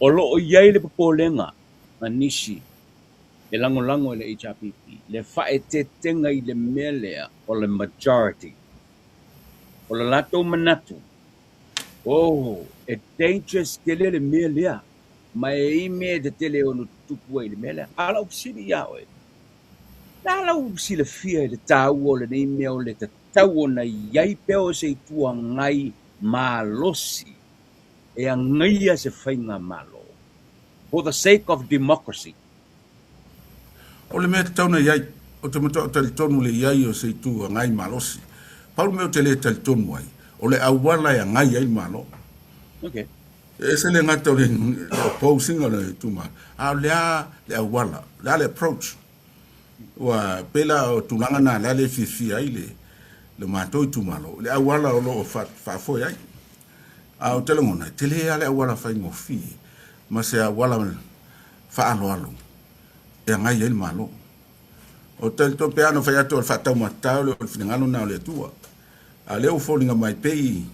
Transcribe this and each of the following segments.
O lo o iai le popolenga, manisi, le lango le HRPP, le faetetenga I le mea lea o le majority. O le lato manatu. Oh, e dangerous tele le mea lea. Ma e ime de tele o no tupu le mea lea. Ala upsiri yawe. Ala upsi le fia le tau o le nei mea o le tau o na iai peo se tua ngai malosi. E a ngaia se whainga malo. For the sake of democracy. O le mea te tauna iai, o te matoa tali tonu le iai o se tu a ngai malosi. Paulu mea o te le tali tonu ai, o le awala e a ngai ai malo. Okay. E se le ngata o le opposing o le tuma. A le awala, lea le approach. Wa pela o tulanga na lea le fifi ai le matoi tumalo. Le awala o lo o fafoi ai. A o tele ngona, te le ale awala fai ngofi. Ma se awala fa alo alo. E ngai ele malo. O tel to pe ano fai ato o fatau matau le o finangalo na o le tua. A leo folinga mai pei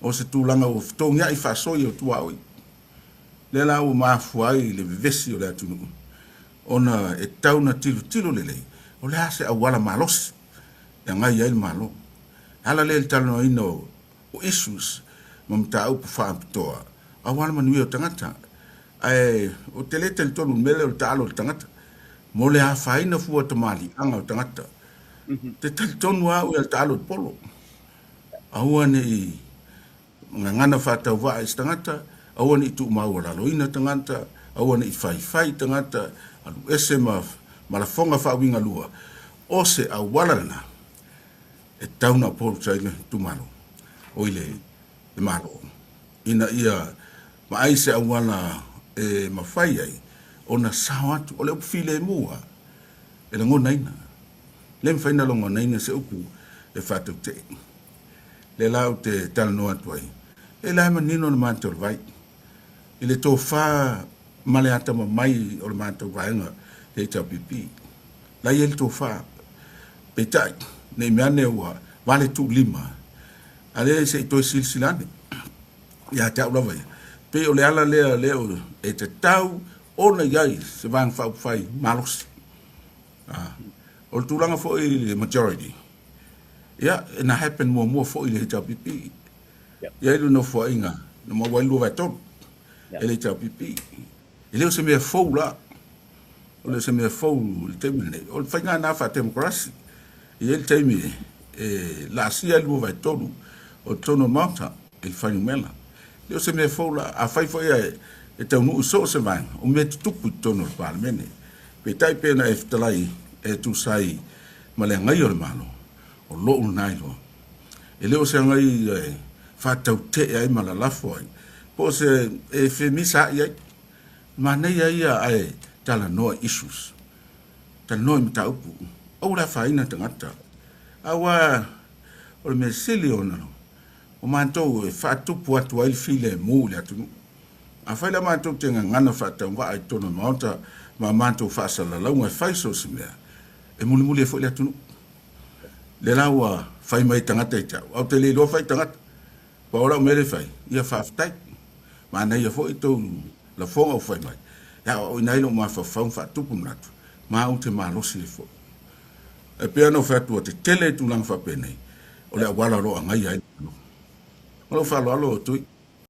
o se tūlanga o ftongia I fasoi o tua oi. Le la o mafuai le vesi o le atunu. Ona e tauna tilo lele. O le ase awala malos. E ngai ele malo. Hala le talo ino o issues. Mamta au pa whaapitoa. Awala manui o tangata. O te le tonu mele o talo o tangata. Mo le a whaina fua te mali anga o tangata. Te tonu au e talo polo. Aua ne I ngana whatau waa I tangata. Aua ne I tu maua loina tangata. Aua ne I whai tangata. Alu ese malafonga whawinga lua. O se awala na. E tauna polo taile tu malo. O ile le malo. Ina ia maaise awala e mawhai ai. Ona sawatu o le upfile mua. E le ngona ina. Le mwhaina lo ngona ina se upu e whatau te. Le lau te tala noa tuai. E lai manino le mātou vai. I le tō whā male ata mai o le mātou vaenga he HRPP. Lai e le tō whā. Peitai, ne meane ua, wale tu lima. Ale se I toi silsilane. Ia te aula vai. Pe o le ala leo e te tau ona iai se vang whai malos. O le tūlanga fo I le majority. Ia, e na happen mua fo I le HRPP. Ia ilu no fo inga, no ma wailu vai tonu. E le HRPP. E leo se mea fou la. O le se mea fou le teimi nei. O le whainga na wha demokrasi. Ia le teimi la asia ilu vai tonu. O tono mauta, e le whainu mela. Leo se mea fou la, a whai fo ia e tau nuu so se vang, o me tuku tono le parlemene. Pe tai pena e fitalai e tu sai ma le ngai o le malo, o loo nai lo. E leo se ngai whatau te ai ma la lafo ai. Po se e whemisa ai, ma nei ai ai tala noa issues. Tala noa mita upu. O la whaina tangata. Awa, o le me sili o nano. O mantou e whatupu atu ai file muu le atunu. A whaila mātou te ngana whatau wa ai tono maota ma mātou whaasala launga e whaiso si mea. E muli e whaile atunu. Le laua whai mai tangata I tau. Au te le loa whai tangata. Pa ora mere whai. Ia whaafitai. Ma nei a whoi tau la whonga o whai mai. Ia o inailo ma whawhau whatupu natu. Ma au te malosi le whoi. E pia no whatua te tele tu lang whapenei. O le awala roa ngai ai. O lo whalo alo o tui.